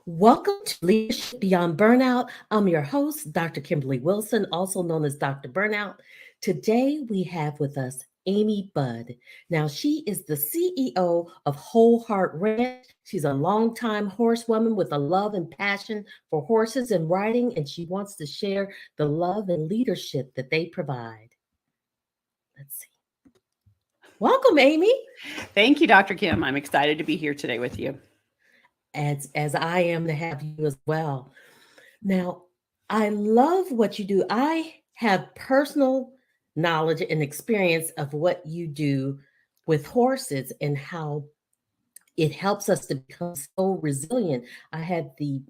Welcome to Leadership Beyond Burnout. I'm your host, Dr. Kimberly Wilson, also known as Dr. Burnout. Today we have with us Amy Budd. Now, she is the CEO of Whole Heart Ranch. She's a longtime horsewoman with a love and passion for horses and riding, and she wants to share the love and leadership that they provide. Let's see. Welcome, Amy. Thank you, Dr. Kim. I'm excited to be here today with you. As I am to have you as well. Now, I love what you do. I have personal knowledge and experience of what you do with horses and how it helps us to become so resilient. I had the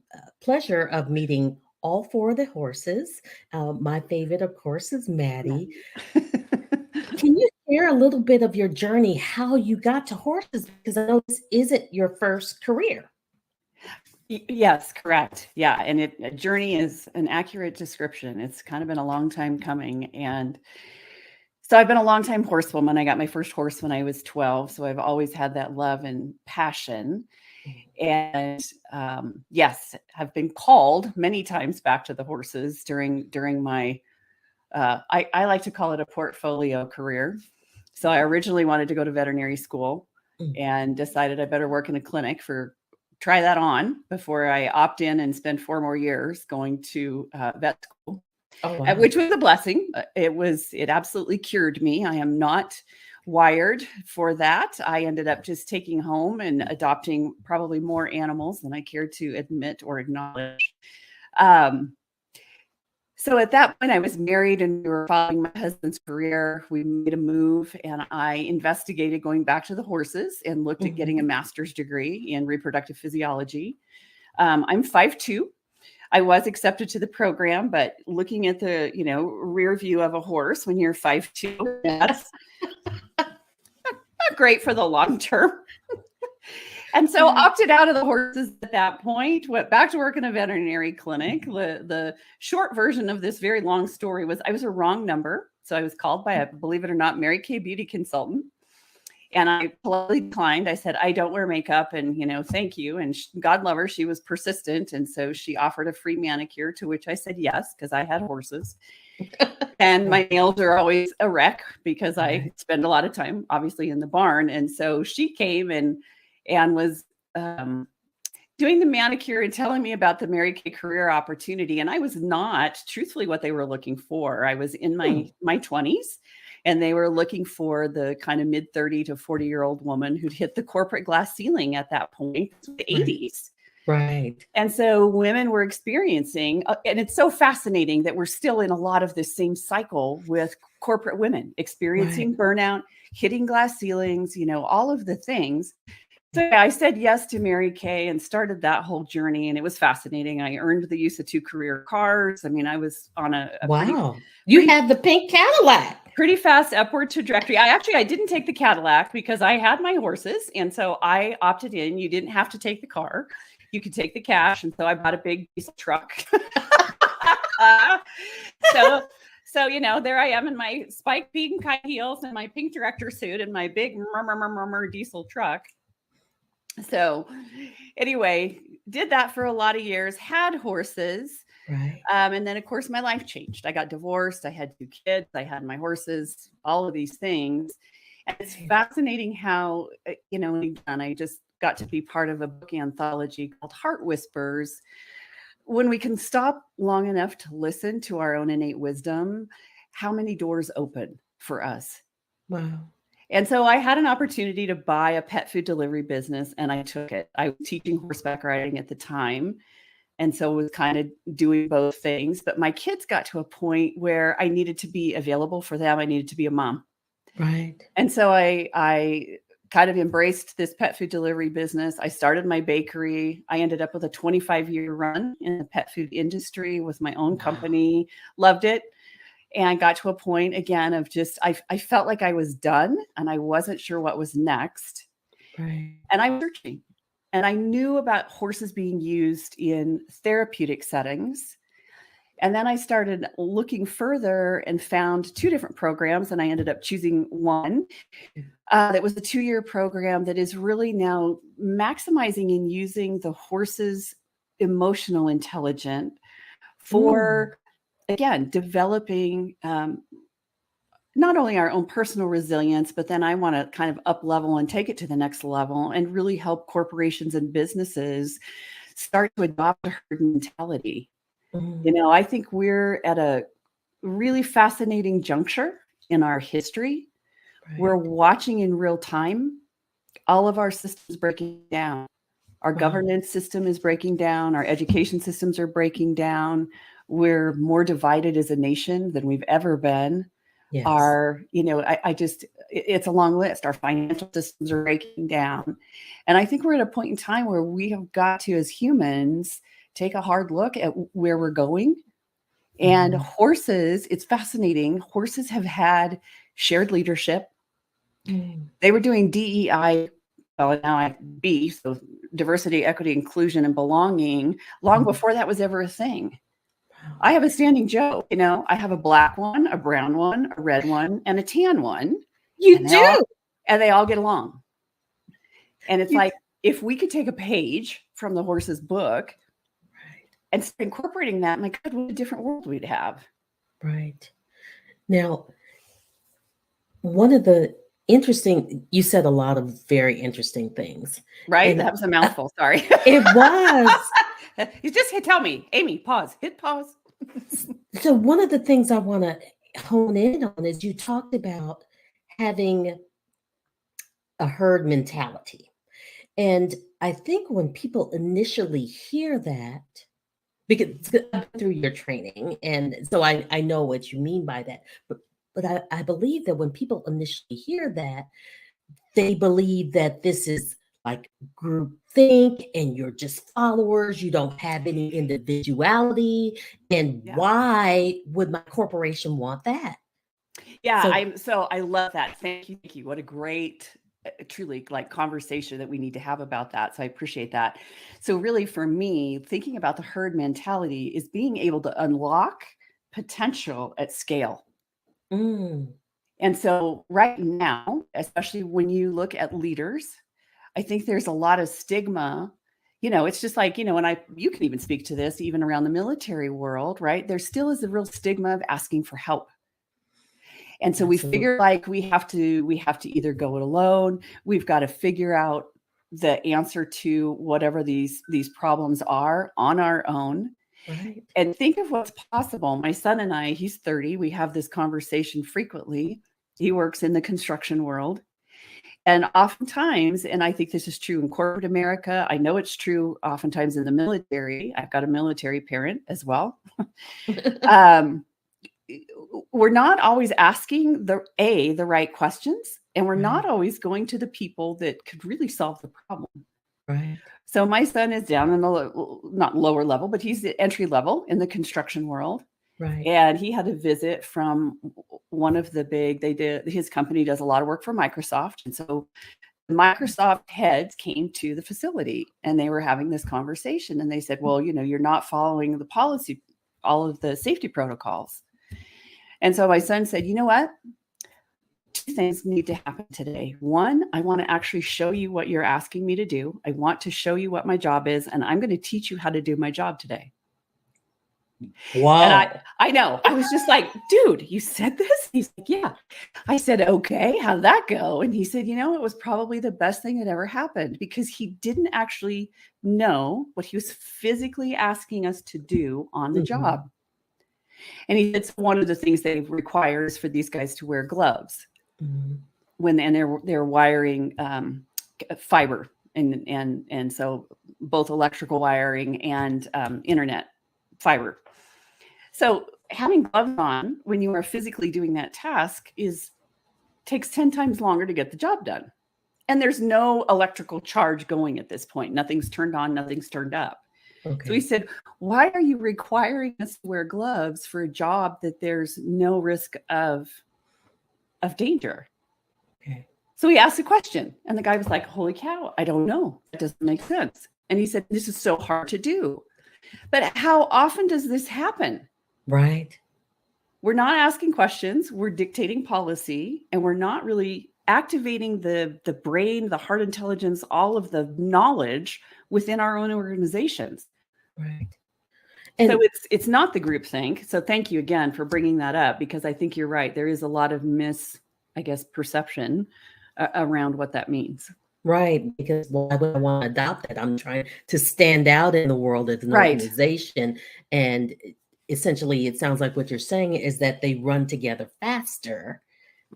pleasure of meeting all four of the horses. My favorite, of course, is Maddie. Can you share a little bit of your journey, how you got to horses? Because I know this isn't your first career. Yes, correct. Yeah. And a journey is an accurate description. It's kind of been a long time coming. And so I've been a long time horsewoman. I got my first horse when I was 12. So I've always had that love and passion. And yes, have been called many times back to the horses during my, I like to call it a portfolio career. So I originally wanted to go to veterinary school and decided I better work in a clinic try that on before I opt in and spend 4 more years going to vet school, Wow. which was a blessing. It absolutely cured me. I am not wired for that. I ended up just taking home and adopting probably more animals than I cared to admit or acknowledge. So at that point, I was married and we were following my husband's career. We made a move and I investigated going back to the horses and looked at getting a master's degree in reproductive physiology. I'm 5'2". I was accepted to the program, but looking at the, rear view of a horse when you're 5'2", that's not great for the long term. And so opted out of the horses at that point, went back to work in a veterinary clinic. The short version of this very long story was I was a wrong number. So I was called by a, believe it or not, Mary Kay beauty consultant. And I politely declined. I said, I don't wear makeup and, thank you. And God love her, she was persistent. And so she offered a free manicure, to which I said yes, because I had horses. And my nails are always a wreck because I spend a lot of time, obviously, in the barn. And so she came and was doing the manicure and telling me about the Mary Kay career opportunity. And I was not truthfully what they were looking for. I was in my 20s and they were looking for the kind of mid 30 to 40-year-old woman who'd hit the corporate glass ceiling at that point, the 80s. Right. And so women were experiencing, and it's so fascinating that we're still in a lot of this same cycle with corporate women experiencing burnout, hitting glass ceilings, all of the things. So I said yes to Mary Kay and started that whole journey. And it was fascinating. I earned the use of 2 career cars. I mean, I was on a you had the pink Cadillac. Pretty fast upward trajectory. I didn't take the Cadillac because I had my horses. And so I opted in. You didn't have to take the car. You could take the cash. And so I bought a big diesel truck. So, there I am in my spiked pink high heels and my pink director suit and my big diesel truck. So anyway, did that for a lot of years, had horses. Right. And then, of course, my life changed. I got divorced. I had 2 kids. I had my horses, all of these things. And it's fascinating how, and I just got to be part of a book anthology called Heart Whispers. When we can stop long enough to listen to our own innate wisdom, how many doors open for us. Wow. And so I had an opportunity to buy a pet food delivery business and I took it. I was teaching horseback riding at the time. And so was kind of doing both things. But my kids got to a point where I needed to be available for them. I needed to be a mom. Right. And so I kind of embraced this pet food delivery business. I started my bakery. I ended up with a 25-year run in the pet food industry with my own company. Loved it. And I got to a point again of just, I felt like I was done and I wasn't sure what was next. Right. And I was searching and I knew about horses being used in therapeutic settings. And then I started looking further and found 2 different programs. And I ended up choosing one that was a 2-year program that is really now maximizing and using the horses emotional intelligent Mm, for, again, developing not only our own personal resilience, but then I want to kind of up level and take it to the next level and really help corporations and businesses start to adopt a herd mentality. mm, I think we're at a really fascinating juncture in our history. We're right. watching in real time all of our systems breaking down. Our Wow. governance system is breaking down. Our education systems are breaking down. We're more divided as a nation than we've ever been. Yes. It's a long list. Our financial systems are breaking down. And I think we're at a point in time where we have got to, as humans, take a hard look at where we're going. And Mhm, horses, it's fascinating. Horses have had shared leadership. mm, They were doing DEI, well, now I B, so diversity, equity, inclusion, and belonging, long mhm. before that was ever a thing. Wow. I have a standing joke, I have a black one, a brown one, a red one, and a tan one, You and do. they all get along. And it's You like, if we could take a page from the horse's book Right, and start incorporating that, my God, what a different world we'd have. right. Now, one of the you said a lot of very interesting things, Right? and That was a mouthful. Sorry. it was. You just tell me, Amy, pause, hit pause. So one of the things I wanna hone in on is you talked about having a herd mentality, and I think when people initially hear that, because I've been through your training, and so I know what you mean by that, but I believe that when people initially hear that, they believe that this is like group think and you're just followers, you don't have any individuality, and Yeah. why would my corporation want that? Yeah, So I love that. Thank you. Thank you. What a great, truly like conversation that we need to have about that. So I appreciate that. So really for me, thinking about the herd mentality is being able to unlock potential at scale. mm, And so right now, especially when you look at leaders, I think there's a lot of stigma. It's just like, and you can even speak to this even around the military world, right? There still is a real stigma of asking for help. And so we absolutely. figure like we have to either go it alone. We've got to figure out the answer to whatever these problems are on our own Right. and think of what's possible. My son and I, he's 30, we have this conversation frequently. He works in the construction world. And oftentimes, and I think this is true in corporate America, I know it's true oftentimes in the military. I've got a military parent as well. Um, we're not always asking the right questions, and we're not Right, always going to the people that could really solve the problem. right, So my son is down in the not lower level, but he's the entry level in the construction world. right. And he had a visit from one of the big, his company does a lot of work for Microsoft. And so the Microsoft heads came to the facility and they were having this conversation. And they said, well, you're not following the policy, all of the safety protocols. And so my son said, you know what? Two things need to happen today. One, I want to actually show you what you're asking me to do. I want to show you what my job is, and I'm going to teach you how to do my job today. And I, Wow. I know, I was just like, dude, you said this? He's like, yeah. I said, okay, how'd that go? And he said, it was probably the best thing that ever happened because he didn't actually know what he was physically asking us to do on the Mhm, job. And he said one of the things they require is for these guys to wear gloves mhm, and they're wiring fiber and so both electrical wiring and internet fiber. So having gloves on when you are physically doing that task takes 10 times longer to get the job done. And there's no electrical charge going at this point. Nothing's turned on, nothing's turned up. So he okay, said, why are you requiring us to wear gloves for a job that there's no risk of danger? okay. So he asked a question and the guy was like, holy cow, I don't know. That doesn't make sense. And he said, this is so hard to do. But how often does this happen? Right, We're not asking questions, we're dictating policy, and we're not really activating the brain, the heart intelligence, all of the knowledge within our own organizations. Right. So And it's not the group think. So thank you again for bringing that up, because I think you're right. There is a lot of I guess, perception around what that means. right, because why would I want to adopt that? I'm trying to stand out in the world as an Right. organization. And essentially, it sounds like what you're saying is that they run together faster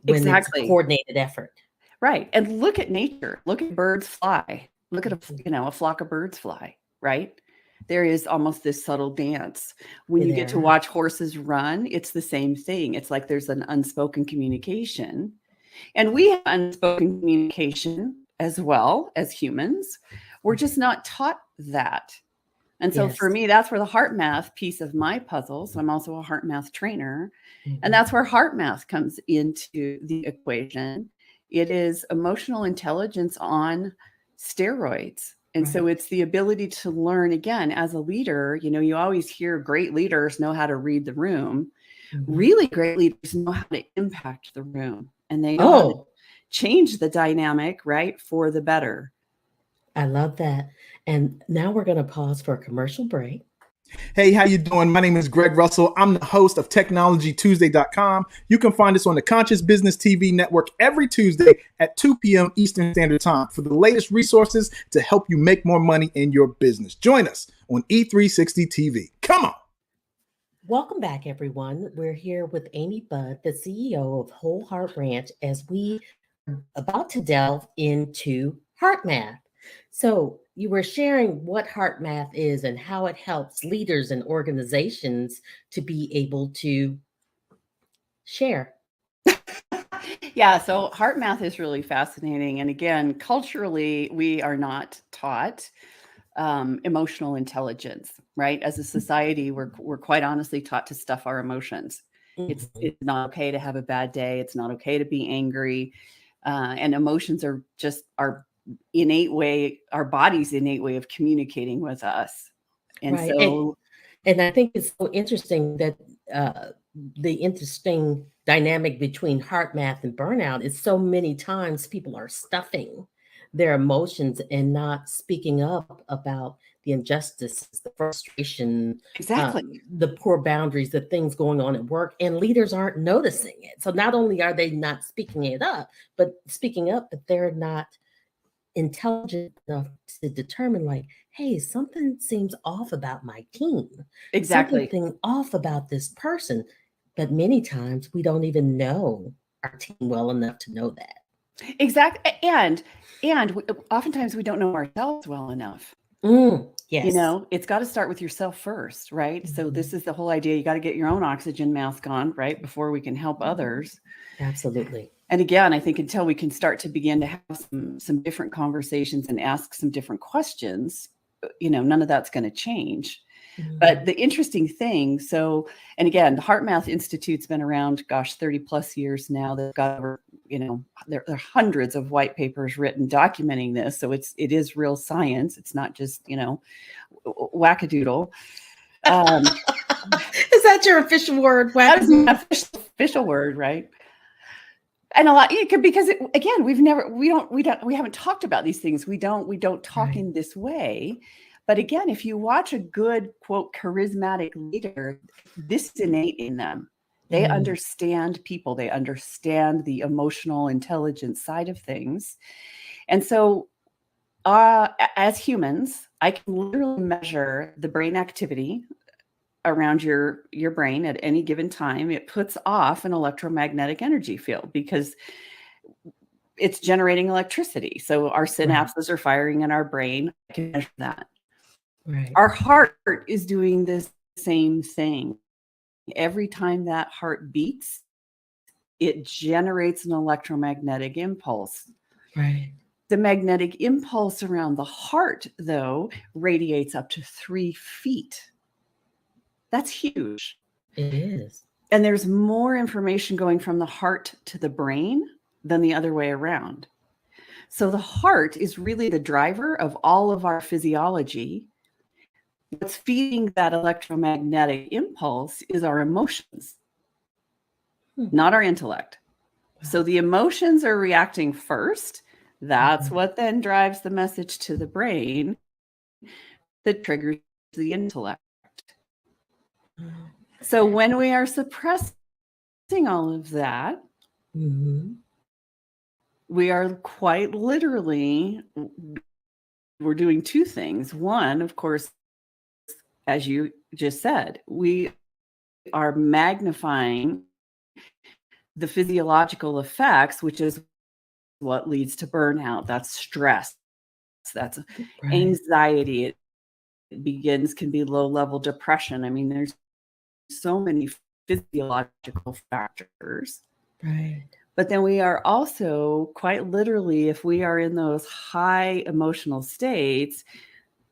when it's a Exactly. coordinated effort. Right. And look at nature. Look at birds fly. Look at Mhm. a flock of birds fly, right? There is almost this subtle dance. When you get to There. watch horses run, it's the same thing. It's like there's an unspoken communication. And we have unspoken communication as well as humans. We're just not taught that. And so for Yes. me, that's where the heart math piece of my puzzle. So I'm also a heart math trainer. And Mhm. that's where heart math comes into the equation. It is emotional intelligence on steroids. And so Right. it's the ability to learn again as a leader. You always hear great leaders know how to read the room. Mhm. Really great leaders know how to impact the room, and they know how to Oh, change the dynamic, right, for the better. I love that. And now we're going to pause for a commercial break. Hey, how you doing? My name is Greg Russell. I'm the host of TechnologyTuesday.com. You can find us on the Conscious Business TV network every Tuesday at 2 p.m. Eastern Standard Time for the latest resources to help you make more money in your business. Join us on E360 TV. Come on. Welcome back, everyone. We're here with Amy Budd, the CEO of Whole Heart Ranch, as we are about to delve into heart math. So, you were sharing what heart math is and how it helps leaders and organizations to be able to share. Yeah, so heart math is really fascinating. And again, culturally, we are not taught emotional intelligence, right? As a society, we're quite honestly taught to stuff our emotions. Mhm. It's not okay to have a bad day. It's not okay to be angry. And emotions are just our our body's innate way of communicating with us. And Right. so, And I think it's so interesting that uh, the interesting dynamic between heart math and burnout is so many times people are stuffing their emotions and not speaking up about the injustices, the frustration, exactly. the poor boundaries, the things going on at work, and leaders aren't noticing it. So not only are they not speaking up, but they're not intelligent enough to determine like, hey, something seems off about my team, Exactly. something off about this person. But many times we don't even know our team well enough to know that. Exactly. Oftentimes we don't know ourselves well enough. Yes. It's got to start with yourself first, right? So this Mhm. is the whole idea. You got to get your own oxygen mask on, right, before we can help others. Absolutely. And again, I think until we can start to begin to have some different conversations and ask some different questions, none of that's going to change. But Mhm. the interesting thing, and again, the Heart Math Institute's been around, gosh, 30 plus years now. They've got over, there are hundreds of white papers written documenting this. So it is real science. It's not just, wackadoodle. Is that your official word, That is my wackadoodle? official word, right? And a lot because again, we haven't talked about these things. We don't talk Right. in this way. But again, if you watch a good, quote, charismatic leader, this is innate in them. They Mm. understand people. They understand the emotional intelligence side of things. And so as humans, I can literally measure the brain activity around your brain at any given time. It puts off an electromagnetic energy field because it's generating electricity. So our Right. synapses are firing in our brain. I can measure that. Right. Our heart is doing the same thing. Every time that heart beats, it generates an electromagnetic impulse. Right. The magnetic impulse around the heart, though, radiates up to 3 feet. That's huge. It is. And there's more information going from the heart to the brain than the other way around. So the heart is really the driver of all of our physiology. What's feeding that electromagnetic impulse is our emotions, Hmm. not our intellect. So Wow. the emotions are reacting first. That's Mhm. what then drives the message to the brain that triggers the intellect. Oh, So when we are suppressing all of that, mhm. we are quite literally, we're doing two things. One, of course, as you just said, we are magnifying the physiological effects, which is what leads to burnout. That's stress, that's Right, anxiety. It can be low level depression. I mean, there's so many physiological factors. right. But then we are also quite literally, if we are in those high emotional states,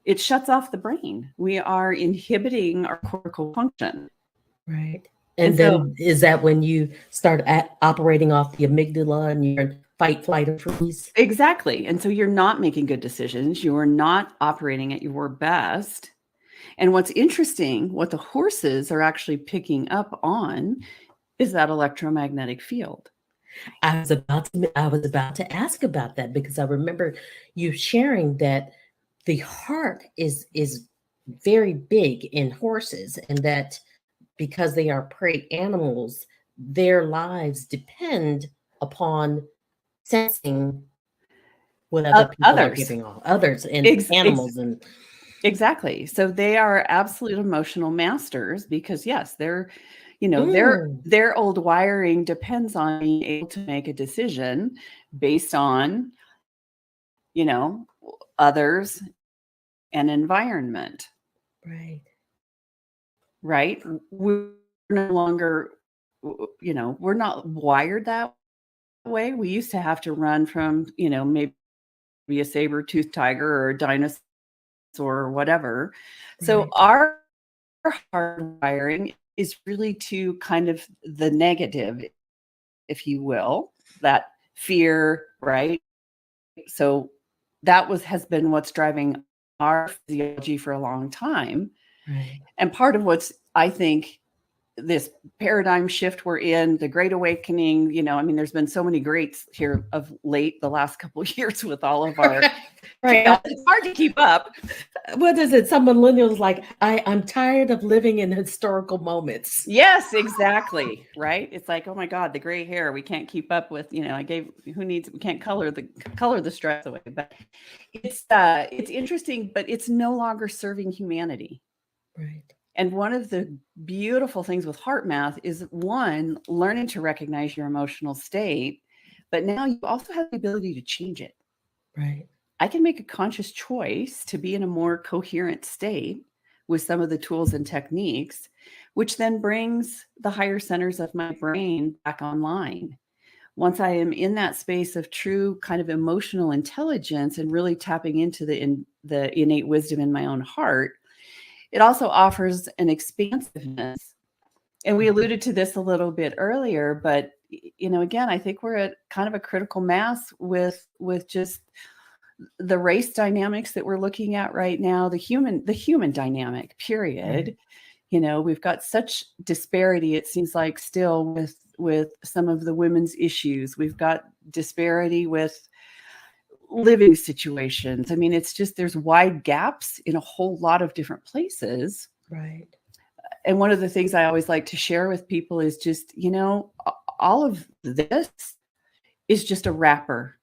it shuts off the brain. We are inhibiting our cortical function. Right. And And so, then is that when you start operating off the amygdala and you're in fight, flight, or freeze? exactly. And so you're not making good decisions. You are not operating at your best. And what's interesting, what the horses are actually picking up on is that electromagnetic field. I was about to ask about that because I remember you sharing that the heart is very big in horses, and that because they are prey animals, their lives depend upon sensing what other people are Others. giving off, others and Ex- ex- animals and exactly. So they are absolute emotional masters because yes, mm, their old wiring depends on being able to make a decision based on, you know, others and environment, right, right? We're no longer, we're not wired that way. We used to have to run from, maybe a saber-toothed tiger or a dinosaur or whatever. So right, our hardwiring is really to kind of the negative, if you will, that fear, right? So that has been what's driving our physiology for a long time. right. And part of what's, I think, this paradigm shift we're in, the Great Awakening, I mean, there's been so many greats here of late, the last couple of years with all of our, Right. it's hard to keep up. What is it? Some millennials like, I'm tired of living in historical moments. Yes, exactly. Right. It's like, oh my God, the gray hair, we can't keep up with, we can't color the stress away. But it's interesting, but it's no longer serving humanity. Right. And one of the beautiful things with heart math is one, learning to recognize your emotional state, but now you also have the ability to change it. Right. I can make a conscious choice to be in a more coherent state with some of the tools and techniques, which then brings the higher centers of my brain back online. Once I am in that space of true kind of emotional intelligence and really tapping into the innate wisdom in my own heart, it also offers an expansiveness. And we alluded to this a little bit earlier, but again, I think we're at kind of a critical mass with just the race dynamics that we're looking at right now, the human dynamic, period. We've got such disparity, it seems like, still with some of the women's issues. We've got disparity with living situations. I mean, it's just, there's wide gaps in a whole lot of different places. Right. And one of the things I always like to share with people is just, all of this is just a wrapper.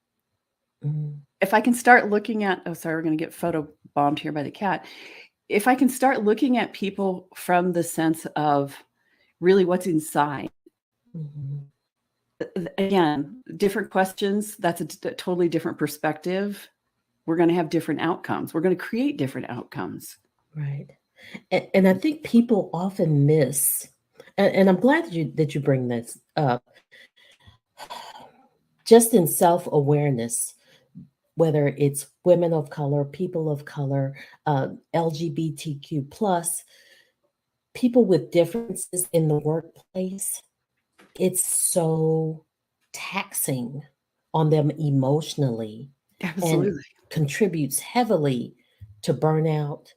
Mm. If I can start looking at, oh, sorry, we're going to get photo bombed here by the cat. If I can start looking at people from the sense of really what's inside, Mm-hmm. again, different questions, that's a totally different perspective. We're going to have different outcomes. We're going to create different outcomes. Right. And I think people often miss, and I'm glad that you bring this up, just in self-awareness, whether it's women of color, people of color, LGBTQ plus, people with differences in the workplace, it's so taxing on them emotionally and Absolutely. contributes heavily to burnout.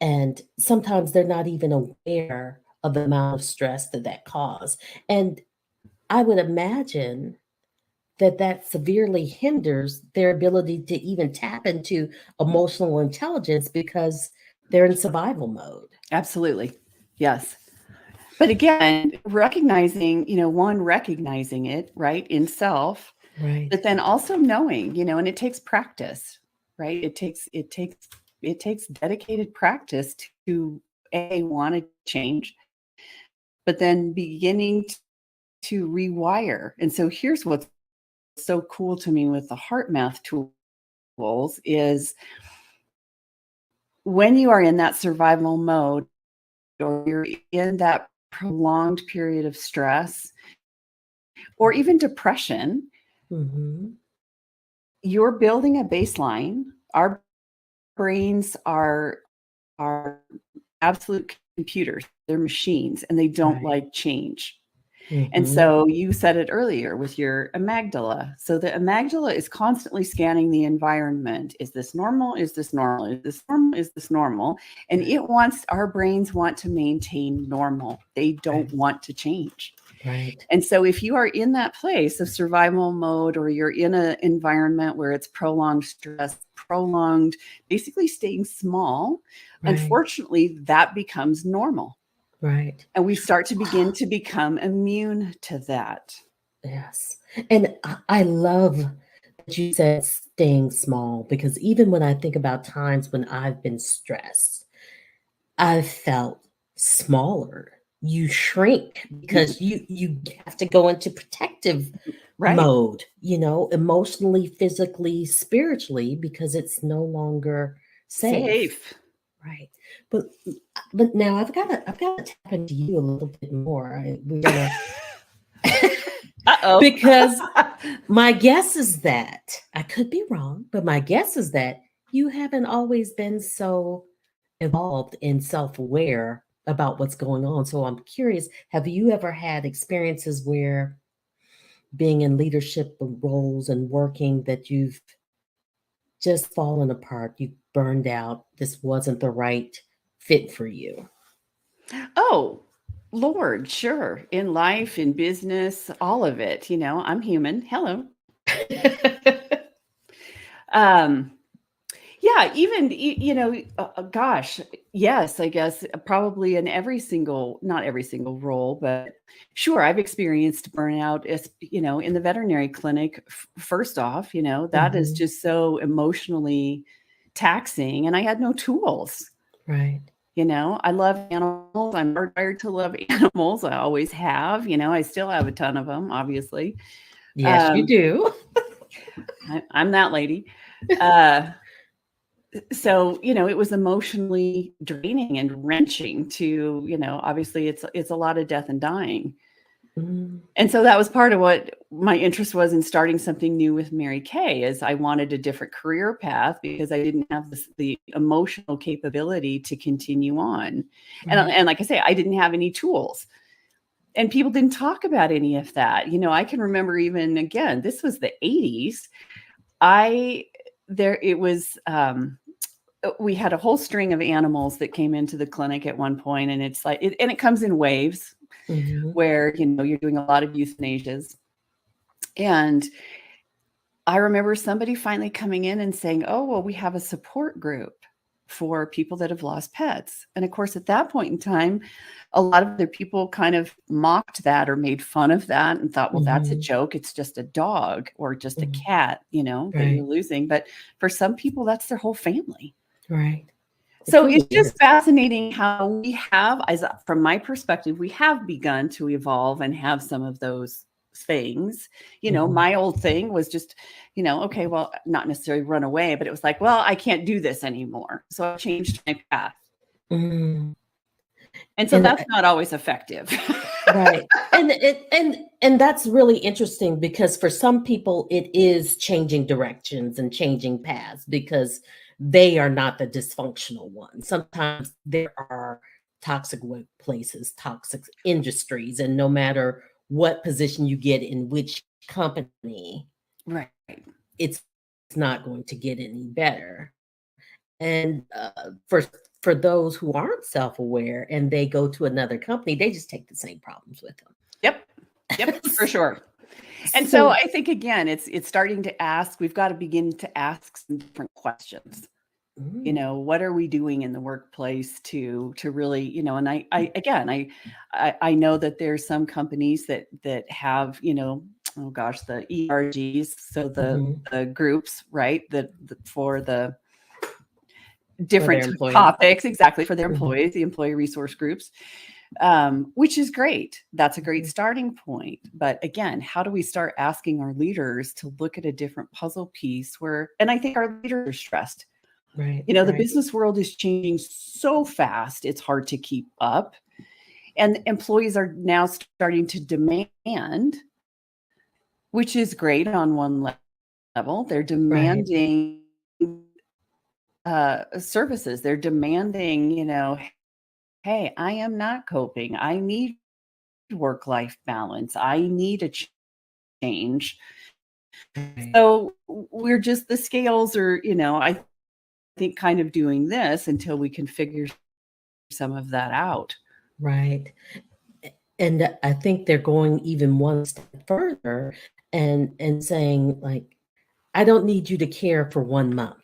And sometimes they're not even aware of the amount of stress that causes. And I would imagine that severely hinders their ability to even tap into emotional intelligence because they're in survival mode. Absolutely. Yes. But again, recognizing, recognizing it, right, in self, Right. but then also knowing, and it takes practice, right? It takes dedicated practice to want to change, but then beginning to rewire. And so here's what's so cool to me with the heart math tools is when you are in that survival mode or you're in that prolonged period of stress or even depression, Mm-hmm. you're building a baseline. Our brains are absolute computers. They're machines and they don't Right. like change. And Mm-hmm. so you said it earlier with your amygdala. So the amygdala is constantly scanning the environment. Is this normal? Is this normal? Is this normal? Is this normal? And our brains want to maintain normal. They don't Right. want to change. Right. And so if you are in that place of survival mode, or you're in an environment where it's prolonged stress, prolonged, basically staying small, Right. unfortunately, that becomes normal. Right. And we start to begin to become immune to that. Yes. And I love that you said staying small, because even when I think about times when I've been stressed, I've felt smaller. You shrink because you have to go into protective Right. mode, emotionally, physically, spiritually, because it's no longer safe. Safe. Right. But now I've got to tap into you a little bit more. We're gonna Uh-oh. because my guess is that I could be wrong, but my guess is that you haven't always been so evolved and self-aware about what's going on. So I'm curious, have you ever had experiences where being in leadership roles and working that you've just fallen apart, you burned out, this wasn't the right fit for you? Oh, Lord, sure. In life, in business, all of it. I'm human. Hello. Um, yeah, even, gosh, yes, I guess probably in not every single role, but sure, I've experienced burnout as, in the veterinary clinic. First off, that is Mhm. just so emotionally taxing, and I had no tools. Right. I love animals. I'm hardwired to love animals. I always have. I still have a ton of them, obviously. Yes, you do. I'm that lady. So, it was emotionally draining and wrenching to, obviously it's a lot of death and dying. Mm, And so that was part of what my interest was in starting something new with Mary Kay, is I wanted a different career path because I didn't have the emotional capability to continue on. right. And like I say, I didn't have any tools. And people didn't talk about any of that. I can remember, even again, this was the 80s. We had a whole string of animals that came into the clinic at one point, and it's like, and it comes in waves Mhm. where, you're doing a lot of euthanasias. And I remember somebody finally coming in and saying, oh, well, we have a support group for people that have lost pets. And of course, at that point in time, a lot of other people kind of mocked that or made fun of that and thought, well, that's a Mhm. joke. It's just a dog or just a Mhm. cat, that you're Right. losing. But for some people, that's their whole family. Right. It So it's truly just is. fascinating how we have, from my perspective, we have begun to evolve and have some of those things. Mhm. My old thing was just, okay, well, not necessarily run away, but it was like, well, I can't do this anymore. So I changed my path. Mm. And so And that's not always effective. right. And that's really interesting, because for some people it is changing directions and changing paths because they are not the dysfunctional ones. Sometimes there are toxic workplaces, toxic industries, and no matter what position you get in which company, Right. it's not going to get any better. And for those who aren't self-aware and they go to another company, they just take the same problems with Yep. Yep, them. for sure. And so So I think, again, it's starting to ask, we've got to begin to ask some different questions. Mm. What are we doing in the workplace to really, and I know that there's some companies that have, oh gosh, the ERGs, so Mhm. the groups, right, for the For their different employees. topics, exactly, for their Mhm. employees, the employee resource groups, which is great. That's a great Mhm. starting point. But again, how do we start asking our leaders to look at a different puzzle piece and I think our leaders are stressed. Right, The right, business world is changing so fast, it's hard to keep up. And employees are now starting to demand, which is great on one level. They're right, demanding services. They're demanding, hey, I am not coping. I need work-life balance. I need a change. right, So we're just, the scales are, I think, kind of doing this until we can figure some of that out. right. And I think they're going even one step further and saying, like, "I don't need you to care for 1 month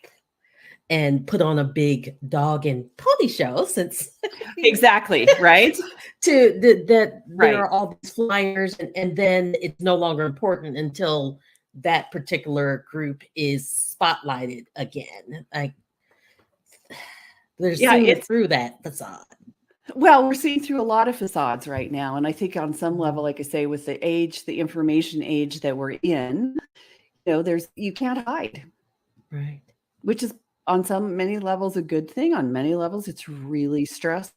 and put on a big dog and pony show," since Exactly, right? that there Right. are all these flyers, and then it's no longer important until that particular group is spotlighted again. Like, they're Yeah, seeing through that facade. we're seeing through a lot of facades right now. And I think on some level, Mhm. like I say, with the information age that we're in, you can't hide, Right. which is on many levels a good thing. On many levels, it's really stressful.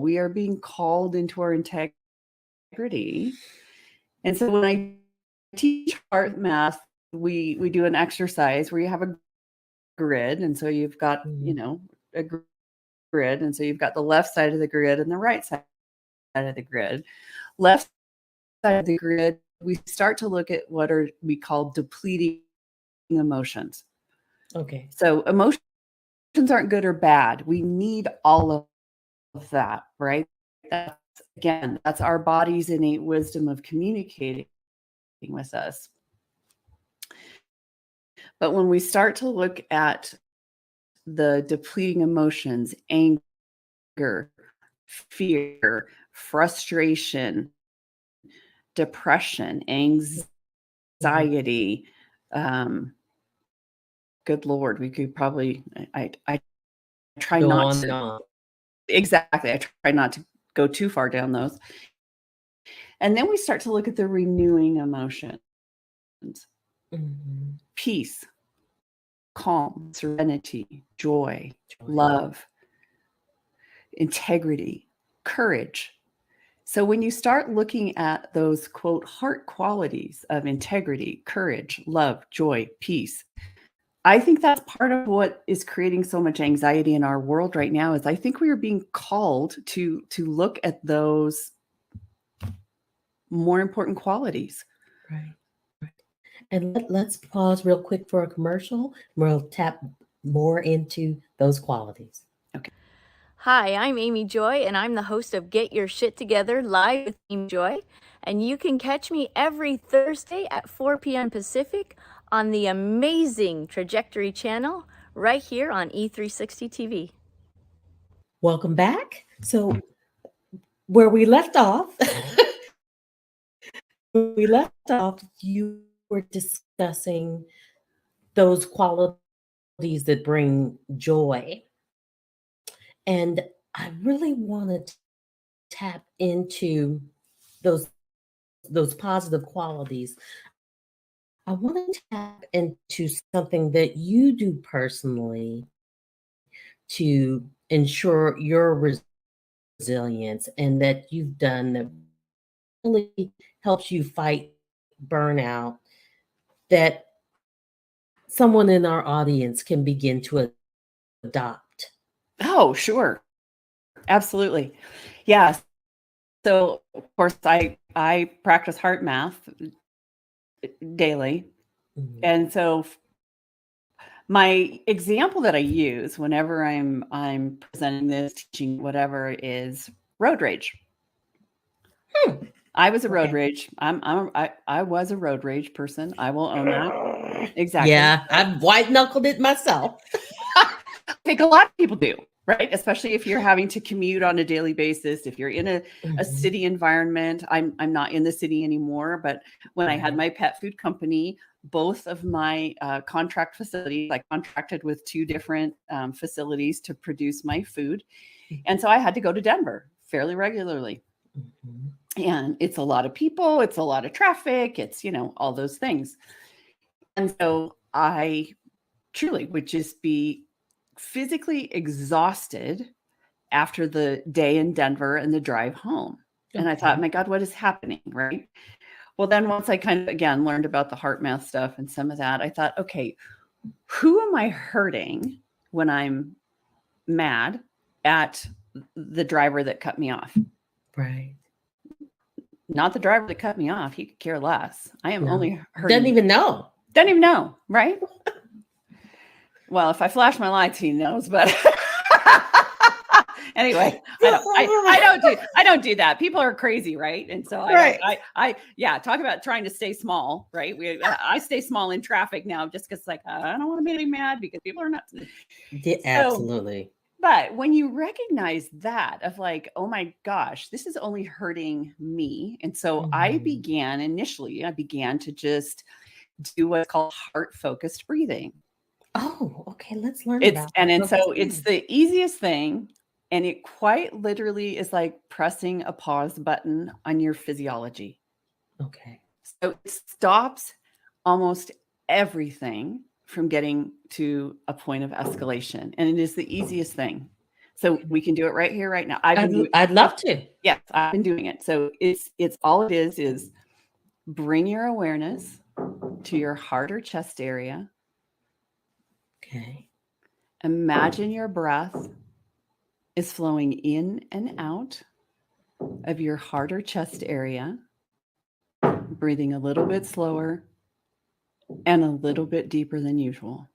We are being called into our integrity. And so when I teach art math, we do an exercise where you have a grid. And so you've got, Mhm. a grid. And so you've got the left side of the grid and the right side of the grid. Left side of the grid, we start to look at what we call depleting emotions. Okay. So emotions aren't good or bad. We need all of that, right? That's our body's innate wisdom of communicating with us. But when we start to look at the depleting emotions, anger, fear, frustration, depression, Mhm. anxiety, good Lord, we could probably, I try Go not on and to, on. exactly, I try not to go too far down those. And then we start to look at the renewing emotions: Mhm. peace, calm, serenity, joy, Joy. love, integrity, courage. So when you start looking at those, quote, heart qualities of integrity, courage, love, joy, peace, I think that's part of what is creating so much anxiety in our world right now. Is I think we are being called to look at those more important qualities. Right. Right. And let's pause real quick for a commercial. We'll tap more into those qualities. Okay. Hi, I'm Amy Joy, and I'm the host of Get Your Shit Together Live with Amy Joy. And you can catch me every Thursday at 4 p.m. Pacific on the amazing Trajectory channel right here on E360 TV. Welcome back. So, where we left off, you were discussing those qualities that bring joy. And I really want to tap into those positive qualities. I want to tap into something that you do personally to ensure your resilience and that you've done that really helps you fight burnout, that someone in our audience can begin to adopt. Oh, sure. Absolutely. Yeah. So of course I practice heart math daily. Mhm. And so my example that I use whenever I'm presenting this, teaching, whatever, is road rage. Hmm. I was a road Okay. rage. I was a road rage person. I will own that. Exactly. Yeah, I've white knuckled it myself. I think a lot of people do, right? Especially if you're having to commute on a daily basis, if you're in a Mhm. city environment. I'm not in the city anymore, but when I had Right. my pet food company, both of my contract facilities, I contracted with two different facilities to produce my food. And so I had to go to Denver fairly regularly. Mhm. And it's a lot of people, it's a lot of traffic, it's, all those things. And so I truly would just be physically exhausted after the day in Denver and the drive home. And I thought, Okay. my God, what is happening? Right. Well, then once I kind of, again, learned about the heart math stuff and some of that, I thought, okay, who am I hurting when I'm mad at the driver that cut me off? Right. Not the driver that cut me off. He could care less. I am No. only Doesn't hurting. even know. Doesn't even know. Right. Well, if I flash my lights, he knows, but anyway, I don't do that. People are crazy, right? And so Right. yeah, talk about trying to stay small, right? I stay small in traffic now just because like, I don't want to be mad because people are nuts. Yeah, So, absolutely. but when you recognize that of like, oh my gosh, this is only hurting me. And so I Mhm. began to just do what's called heart-focused breathing. Oh, okay. Let's learn about And so focused it's breathing. the easiest thing. And it quite literally is like pressing a pause button on your physiology. Okay. So it stops almost everything from getting to a point of escalation. And it is the easiest thing. So we can do it right here, right now. I'd love to. Yes, I've been doing it. So it's all it is bring your awareness to your heart or chest area. Okay. Imagine your breath is flowing in and out of your heart or chest area, breathing a little bit slower and a little bit deeper than usual.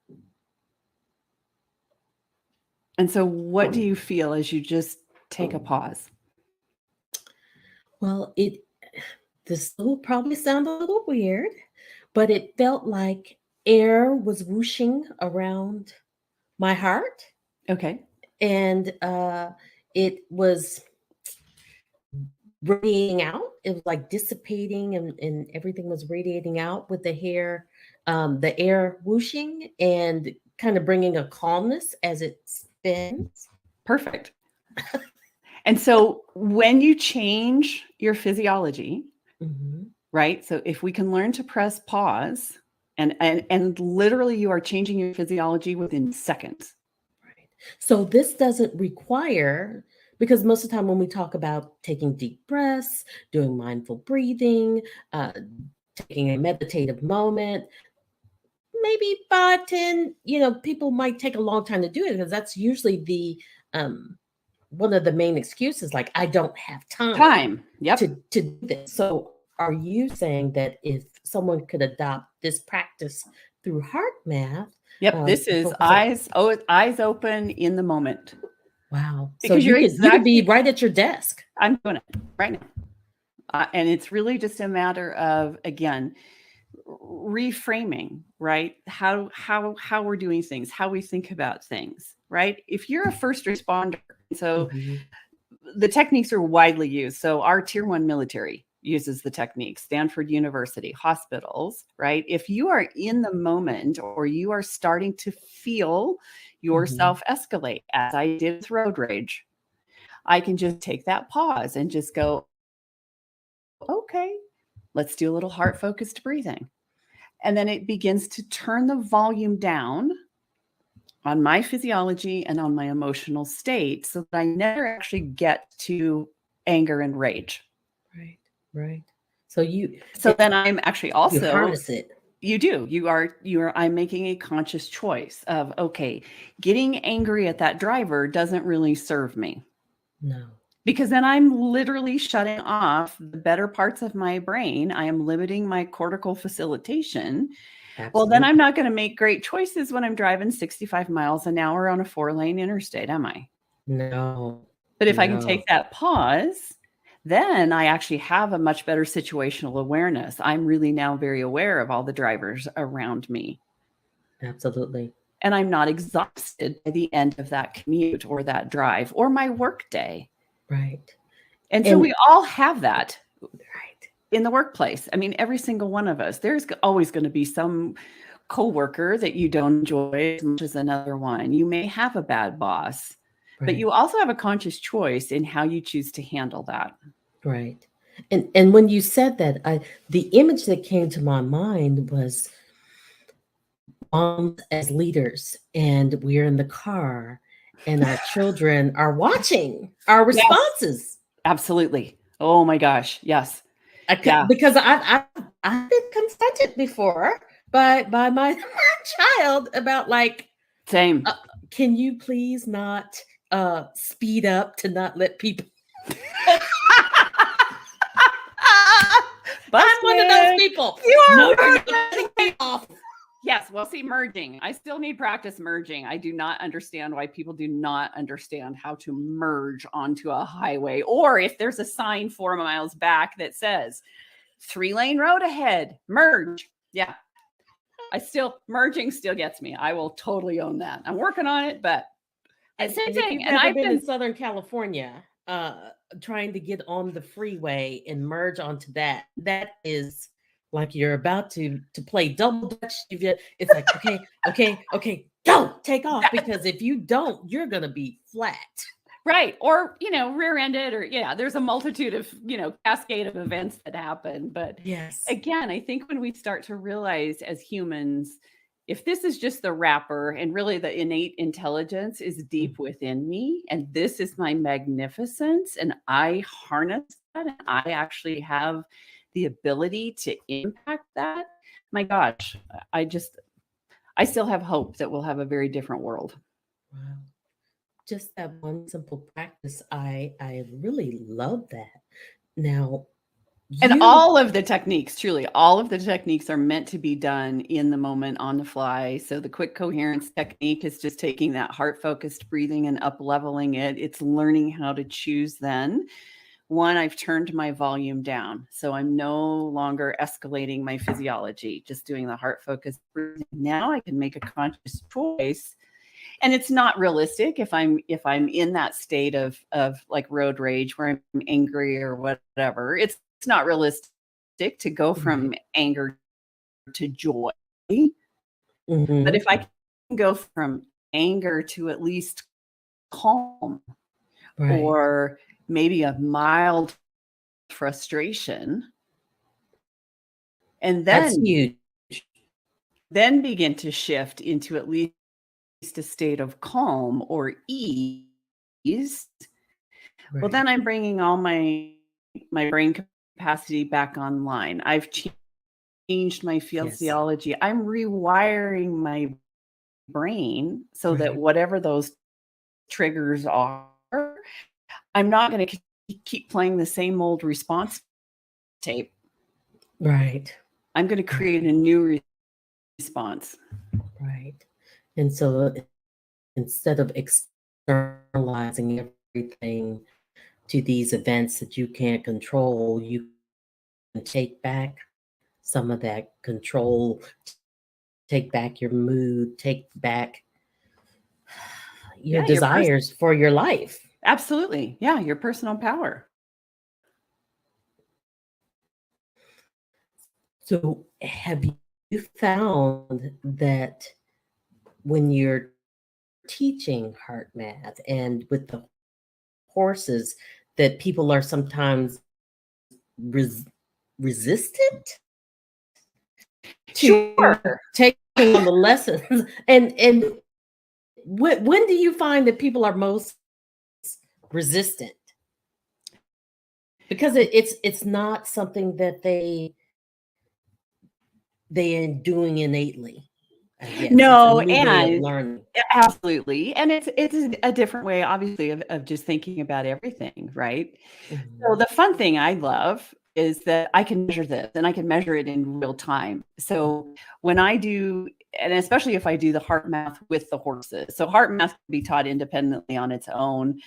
And so, what do you feel as you just take a pause? Well, this will probably sound a little weird, but it felt like air was whooshing around my heart, Okay. and it was radiating out. It was like dissipating, and everything was radiating out with the air whooshing and kind of bringing a calmness as it spins. Perfect. And so, when you change your physiology, Mhm. right? So, if we can learn to press pause, and literally you are changing your physiology within seconds. Right. So this doesn't require, because most of the time when we talk about taking deep breaths, doing mindful breathing, uh, taking a meditative moment, maybe 5, 10, people might take a long time to do it because that's usually the one of the main excuses, like I don't have Time. Yep. to do this. So are you saying that if someone could adopt this practice through heart math, Yep. This to is focus on, eyes open in the moment. wow. So Because you you're could be exactly, right at your desk. I'm doing it right now. And it's really just a matter of, again, reframing, right? How we're doing things, how we think about things, right? If you're a first responder, so Mhm. the techniques are widely used. So our tier 1 military uses the technique, Stanford University, hospitals, right? If you are in the moment or you are starting to feel yourself escalate, as I did with road rage, I can just take that pause and just go, okay, let's do a little heart focused breathing. And then it begins to turn the volume down on my physiology and on my emotional state so that I never actually get to anger and rage. Right, right. So So then I'm actually you also, harness it. I'm making a conscious choice of, okay, getting angry at that driver doesn't really serve me. No. Because then I'm literally shutting off the better parts of my brain. I am limiting my cortical facilitation. Well, then I'm not going to make great choices when I'm driving 65 miles an hour on a 4-lane interstate, am I? No. But if I can No. take that pause, then I actually have a much better situational awareness. I'm really now very aware of all the drivers around me. Absolutely. and I'm not exhausted by the end of that commute or that drive or my work day. Right. And so we all have that right in the workplace. I mean, every single one of us, there's always going to be some coworker that you don't enjoy as much as another one. You may have a bad boss, but you also have a conscious choice in how you choose to handle that. Right. And when you said that, the image that came to my mind was moms as leaders, and we're in the car, and our children are watching our responses. Yes, absolutely. Oh my gosh. Yes. Because I've been confronted before by my child about like, same. Can you please not speed up to not let people? I'm one of those people. You are no, you're cutting me off. Yes. Well, see, merging. I still need practice merging. I do not understand why people do not understand how to merge onto a highway, or if there's a sign 4 miles back that says 3-lane road ahead, merge. Yeah. Merging still gets me. I will totally own that. I'm working on it, but same thing. And I've been in Southern California, trying to get on the freeway and merge onto that. That is like you're about to play double dutch. It's like, okay, go, take off. Because if you don't, you're going to be flat. Right. Or, rear-ended, or there's a multitude of, cascade of events that happen. But yes, again, I think when we start to realize as humans, if this is just the wrapper and really the innate intelligence is deep within me, and this is my magnificence, and I harness that, and I actually have the ability to impact that, my gosh, I still have hope that we'll have a very different world. Wow. Just that one simple practice, I really love that. Now, and all of the techniques, truly, all of the techniques are meant to be done in the moment, on the fly. So the quick coherence technique is just taking that heart-focused breathing and up-leveling it. It's learning how to choose then. One, I've turned my volume down. So I'm no longer escalating my physiology, just doing the heart-focused breathing. Now I can make a conscious choice. And it's not realistic if I'm in that state of like road rage where I'm angry or whatever. It's not realistic to go from anger to joy. Mm-hmm. But if I can go from anger to at least calm, or maybe a mild frustration, and that's huge. Then begin to shift into at least a state of calm or ease, well, then I'm bringing all my brain capacity back online. I've changed my physiology. I'm rewiring my brain so that whatever those triggers are, I'm not going to keep playing the same old response tape. Right. I'm going to create a new response. Right. And so instead of externalizing everything to these events that you can't control, you can take back some of that control, take back your mood, take back your desires for your life. Absolutely. Yeah, your personal power. So have you found that when you're teaching heart math and with the horses that people are sometimes resistant to taking on the lessons? And when do you find that people are most resistant? Because it's not something that they are doing innately. No, and absolutely. And it's a different way, obviously, of just thinking about everything, right? Mm-hmm. So the fun thing I love is that I can measure this, and I can measure it in real time. So when I do, and especially if I do the heart math with the horses, so heart math can be taught independently on its own.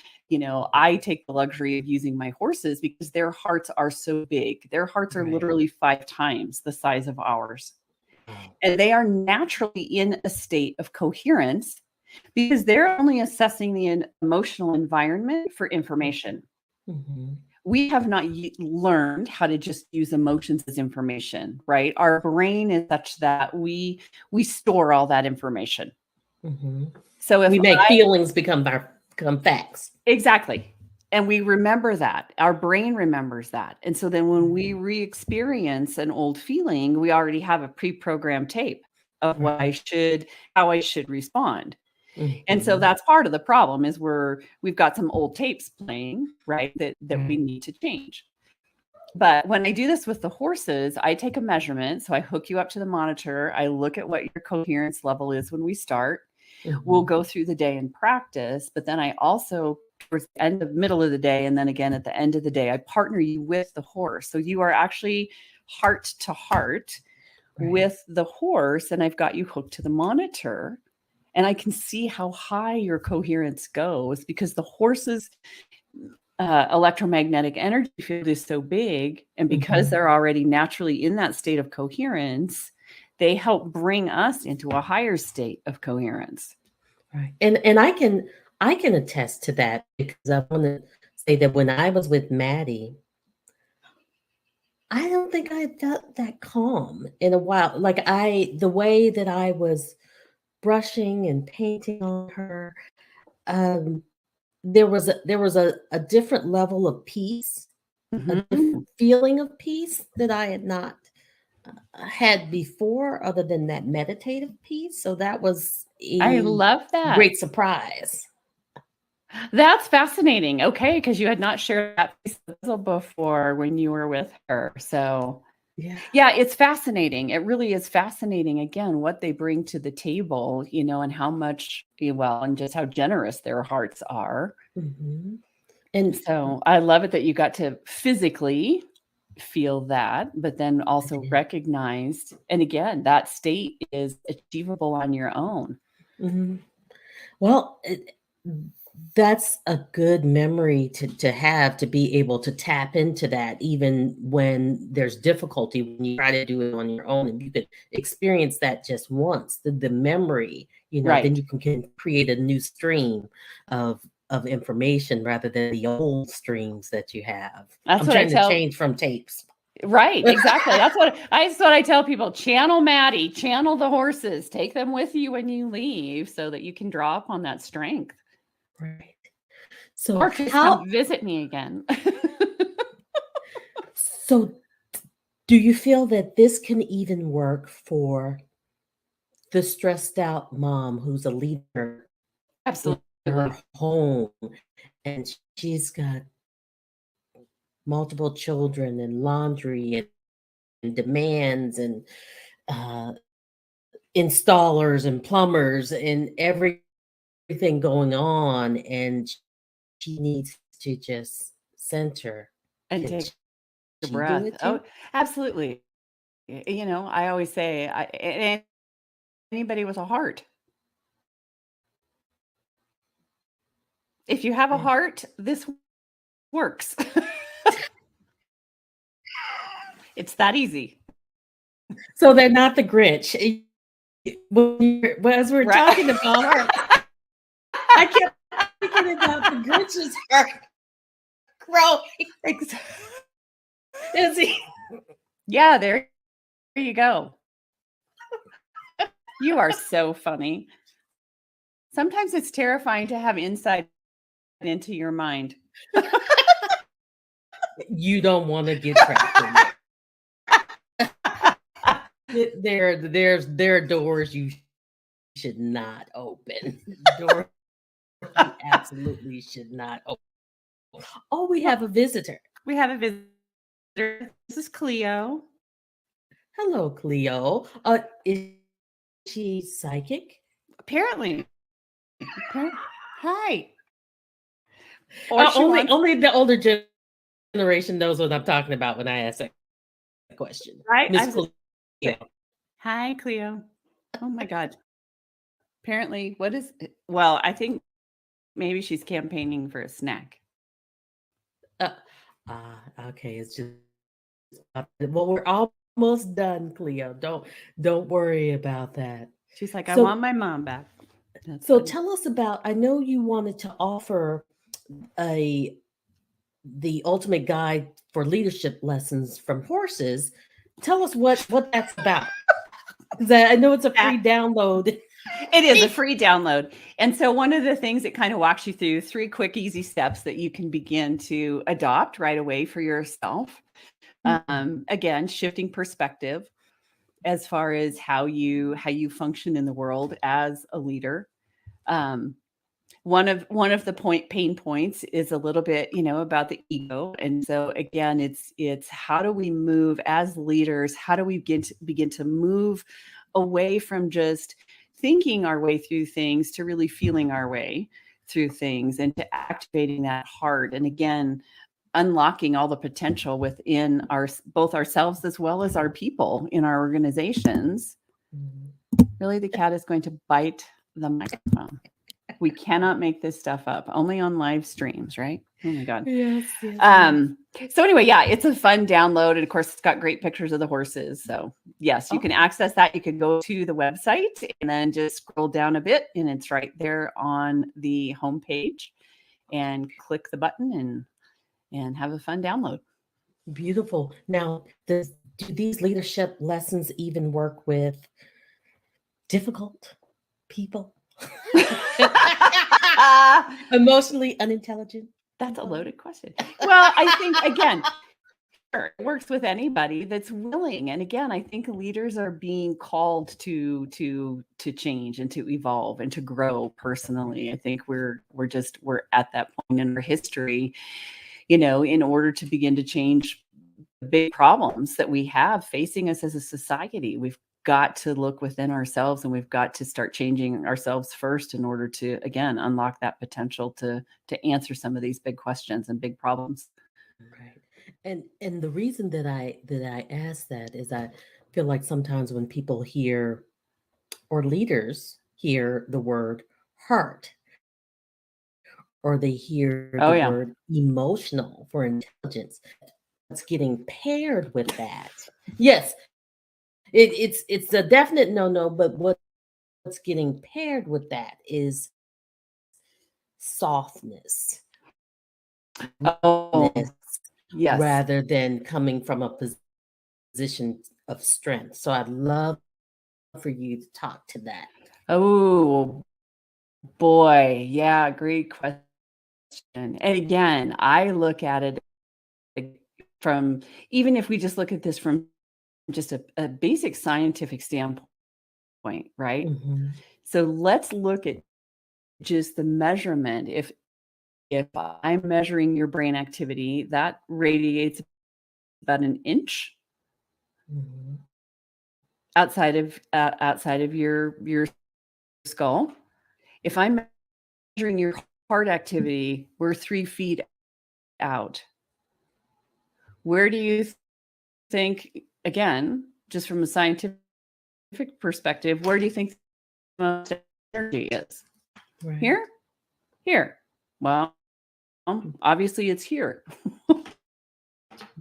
I take the luxury of using my horses because their hearts are so big. Their hearts are literally 5 times the size of ours. And they are naturally in a state of coherence because they're only assessing the emotional environment for information. Mhm. We have not learned how to just use emotions as information, right? Our brain is such that we store all that information. Mhm. So if We make feelings become facts. exactly. And we remember that. Our brain remembers that. And so then when we re-experience an old feeling, we already have a pre-programmed tape of how I should respond. And so Mhm. that's part of the problem is we've got some old tapes playing, right? That we need to change. But when I do this with the horses, I take a measurement. So I hook you up to the monitor. I look at what your coherence level is when we start. We'll Mhm. go through the day and practice, but then I also, towards the middle of the day, and then again at the end of the day, I partner you with the horse. So you are actually heart to heart Right. with the horse, and I've got you hooked to the monitor, and I can see how high your coherence goes because the horse's electromagnetic energy field is so big, and because Mhm. they're already naturally in that state of coherence, they help bring us into a higher state of coherence. Right. And I can attest to that because I want to say that when I was with Maddie, I don't think I had felt that calm in a while. Like the way that I was brushing and painting on her, um, there was a different level of peace, a Mhm. different feeling of peace that I had not had before, other than that meditative piece. So that was I a love that. great surprise. That's fascinating. Okay, because you had not shared that piece of the puzzle before when you were with her. So, Yeah. yeah, it's fascinating. It really is fascinating, again, what they bring to the table, and how much, and just how generous their hearts are. Mhm. And So I love it that you got to physically feel that, but then also recognized, and again, that state is achievable on your own. Mhm. Well, that's a good memory to have, to be able to tap into that even when there's difficulty, when you try to do it on your own, and you could experience that just once, the memory, then Right. you can create a new stream of information rather than the old streams that you have. That's I'm what I trying to tell. change from tapes. Right, exactly. That's what I tell people. Channel Maddie, channel the horses, take them with you when you leave so that you can draw upon that strength. Right. So Or just how come visit me again. so do you feel that this can even work for the stressed out mom who's a leader in her Absolutely. home, and she's got multiple children and laundry and demands and uh, installers and plumbers and everything going on, and she needs to just center? And Can take a she do breath. it Oh, too? absolutely. I always say, anybody with a heart. If you have a Yeah. heart, this works. It's that easy. So they're not the Grinch. As we're Right. talking about her, I kept thinking about the Grinch's heart growing. Ex- Is he? Yeah, there you go. You are so funny. Sometimes it's terrifying to have insight into your mind. You don't want to get trapped in there are doors you should not open. Doors you absolutely should not open. Oh, we Well, have a visitor. we have a visitor. This is Cleo. Hello, Cleo. Is she psychic? Apparently. Hi. Or she Only wants, only the older generation knows what I'm talking about when I ask that question. right? Miss Cleo. Hi, Cleo. Oh my God. Apparently, well, I think maybe she's campaigning for a snack. Okay, it's just well, we're all almost done, Cleo. Don't worry about that. She's like, I So want my mom back. That's so funny. tell us about, I know you wanted to offer a the ultimate guide for leadership lessons from horses. Tell us what that's about. Because I know it's a free download. It is a free download. And so one of the things it kind of walks you through 3 quick, easy steps that you can begin to adopt right away for yourself. Again, shifting perspective as far as how you function in the world as a leader. One of the pain points is a little bit, about the ego. And so again, it's how do we move as leaders? How do we begin to move away from just thinking our way through things to really feeling our way through things and to activating that heart? And again, unlocking all the potential within both ourselves as well as our people in our organizations. Really, the cat is going to bite the microphone. We cannot make this stuff up, only on live streams, right? Oh my God. Yes. So anyway, yeah, it's a fun download. And of course, it's got great pictures of the horses. So yes, you can access that. You can go to the website and then just scroll down a bit and it's right there on the homepage and click the button and have a fun download. Beautiful. Now, do these leadership lessons even work with difficult people? Emotionally unintelligent? That's a loaded question. Well, I think, again, sure, it works with anybody that's willing. And again, I think leaders are being called to change and to evolve and to grow personally. I think we're at that point in our history, in order to begin to change the big problems that we have facing us as a society. We've got to look within ourselves and we've got to start changing ourselves first in order to, again, unlock that potential to answer some of these big questions and big problems. Right. And the reason that I ask that is I feel like sometimes when people hear or leaders hear the word heart or they hear the word emotional for intelligence, it's getting paired with that. Yes, it's a definite no, but what's getting paired with that is softness. Oh, yes. Rather than coming from a position of strength. So I'd love for you to talk to that. Oh boy. Yeah, great question. And again, I look at it from, even if we just look at this from just a basic scientific standpoint, right? So let's look at just the measurement. If I'm measuring your brain activity, that radiates about an inch outside of your skull. If I'm measuring your heart activity, we're 3 feet out. Where do you think, again, just from a scientific perspective, where do you think the most energy is? Right. Here. Well, obviously it's here.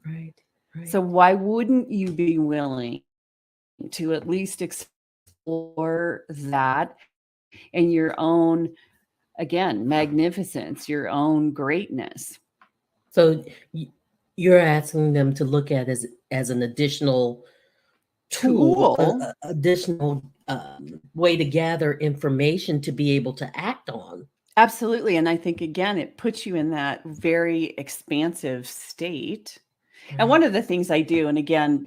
Right. So why wouldn't you be willing to at least explore that and your own, again, magnificence, your own greatness? So you're asking them to look at as an additional tool. Additional way to gather information to be able to act on. Absolutely. And I think, again, it puts you in that very expansive state. And one of the things I do, and again,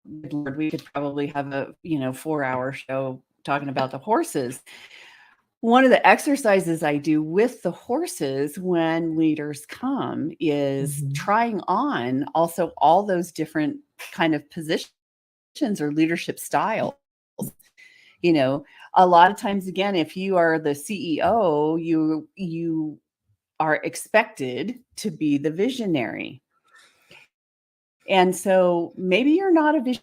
Lord, we could probably have a 4-hour show talking about the horses. One of the exercises I do with the horses when leaders come is trying on also all those different kind of positions or leadership styles. A lot of times, again, if you are the CEO, you are expected to be the visionary. And so maybe you're not a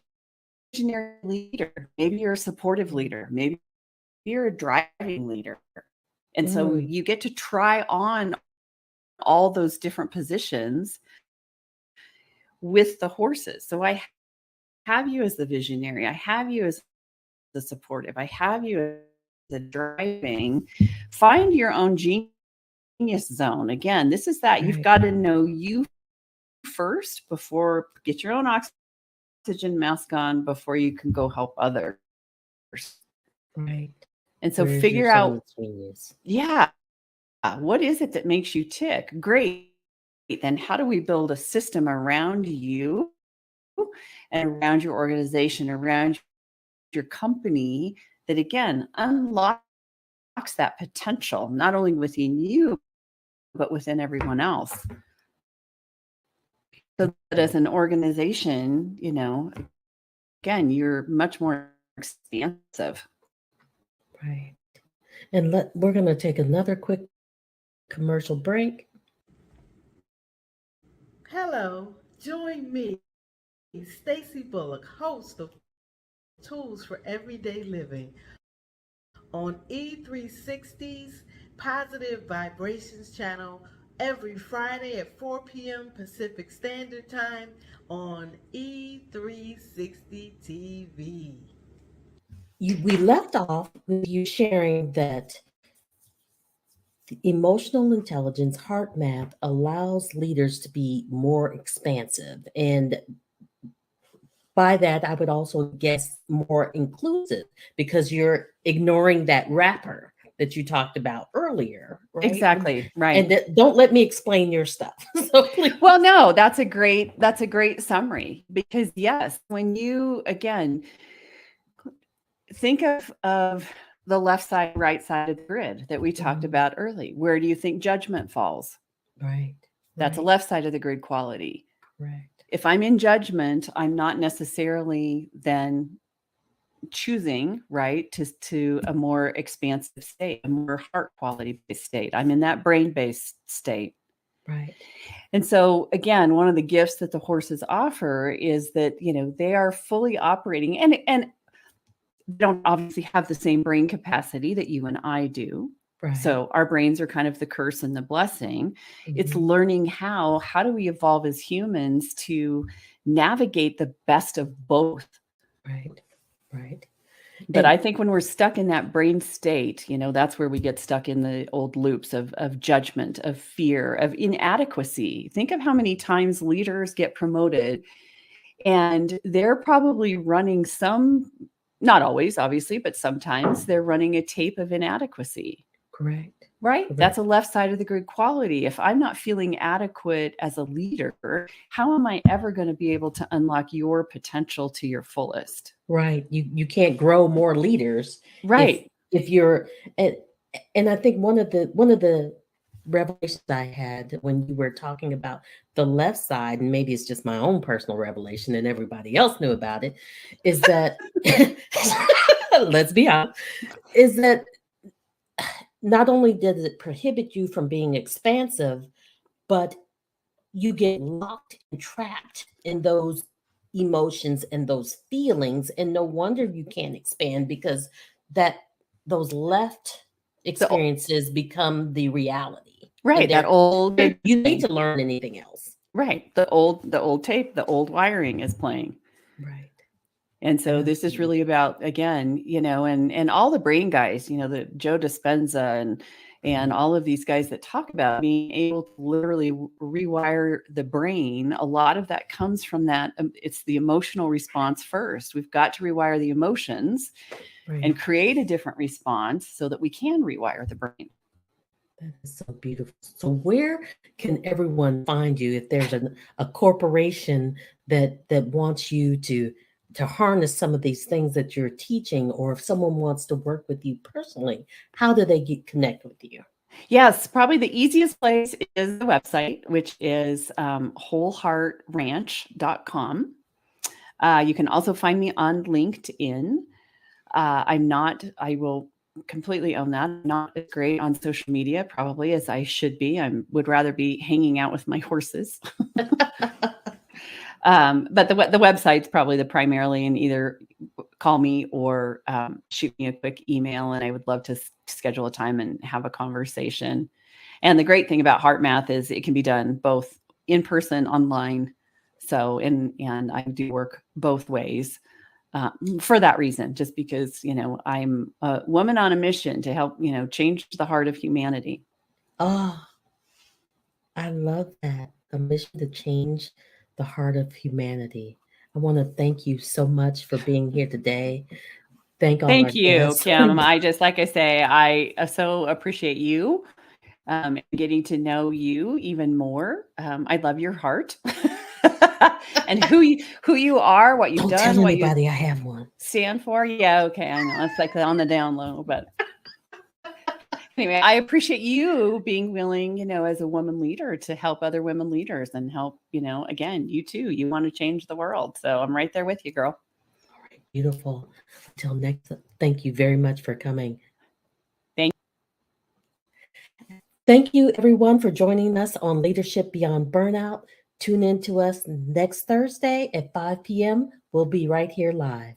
visionary leader. Maybe you're a supportive leader. Maybe you're a driving leader. And so you get to try on all those different positions with the horses. So I have you as the visionary. I have you as the supportive. I have you as the driving. Find your own genius zone. Again, this is that you've Right. got to know you first before get your own oxygen mask on before you can go help others. Right. And so Where's your figure zone out, of genius? yeah, what is it that makes you tick? Great. Then how do we build a system around you and around your organization, around your company that again unlocks that potential, not only within you, but within everyone else. So that as an organization, again, you're much more expansive. Right. And we're going to take another quick commercial break. Hello, join me, Stacy Bullock, host of Tools for Everyday Living on E360's Positive Vibrations channel every Friday at 4 p.m. Pacific Standard Time on E360 TV. We left off with you sharing that emotional intelligence heart math allows leaders to be more expansive. And by that, I would also guess more inclusive because you're ignoring that wrapper that you talked about earlier, right? Exactly. Right. And don't let me explain your stuff. So please. Well, no, that's a great summary, because yes, when you again think of the left side, right side of the grid that we talked about early, where do you think judgment falls? Right. That's a right, left side of the grid quality. Right. If I'm in judgment, I'm not necessarily then choosing right to a more expansive state, a more heart quality based state. I'm in that brain based state. Right. And so again, one of the gifts that the horses offer is that, they are fully operating and they don't obviously have the same brain capacity that you and I do. Right. So our brains are kind of the curse and the blessing. It's Mhm. learning how do we evolve as humans to navigate the best of both. Right. Right. But And I think when we're stuck in that brain state, that's where we get stuck in the old loops of judgment, of fear, of inadequacy. Think of how many times leaders get promoted and they're probably running some, not always, obviously, but sometimes they're running a tape of inadequacy, correct. right? Correct. That's a left side of the grid quality. If I'm not feeling adequate as a leader, how am I ever going to be able to unlock your potential to your fullest? Right. You can't grow more leaders Right. if you're and I think one of the revelations I had when you were talking about the left side, and maybe it's just my own personal revelation and everybody else knew about it, is that let's be honest, is that not only does it prohibit you from being expansive, but you get locked and trapped in those emotions and those feelings, and no wonder you can't expand because that those left experiences become the reality. Right. And That old you need to learn anything else. right. The old tape, the old wiring is playing. Right. And so this is really about, again, and all the brain guys, the Joe Dispenza and all of these guys that talk about being able to literally rewire the brain. A lot of that comes from that. It's the emotional response first. We've got to rewire the emotions and create a different response so that we can rewire the brain. That is so beautiful. So where can everyone find you if there's a corporation that wants you to harness some of these things that you're teaching, or if someone wants to work with you personally, how do they connect with you? Yes, probably the easiest place is the website, which is wholeheartranch.com. You can also find me on LinkedIn. I will completely own that. I'm not as great on social media, probably as I should be. I would rather be hanging out with my horses. But the website's probably the primarily, and either call me or shoot me a quick email, and I would love to schedule a time and have a conversation. And the great thing about Heart Math is it can be done both in person, online. So, and I do work both ways for that reason, just because, I'm a woman on a mission to help, change the heart of humanity. Oh, I love that. A mission to change the heart of humanity. I want to thank you so much for being here today. Thank all our Thank you, guests. Kim. I just, like I say, I so appreciate you, getting to know you even more. I love your heart and who you are, what you've Don't done, tell what you anybody I have one. stand for. Yeah, okay, I know. It's like on the down low, but anyway, I appreciate you being willing, as a woman leader to help other women leaders and help, again, you too, you want to change the world. So I'm right there with you, girl. All right, beautiful. Until next, thank you very much for coming. Thank you, everyone, for joining us on Leadership Beyond Burnout. Tune in to us next Thursday at 5 p.m. We'll be right here live.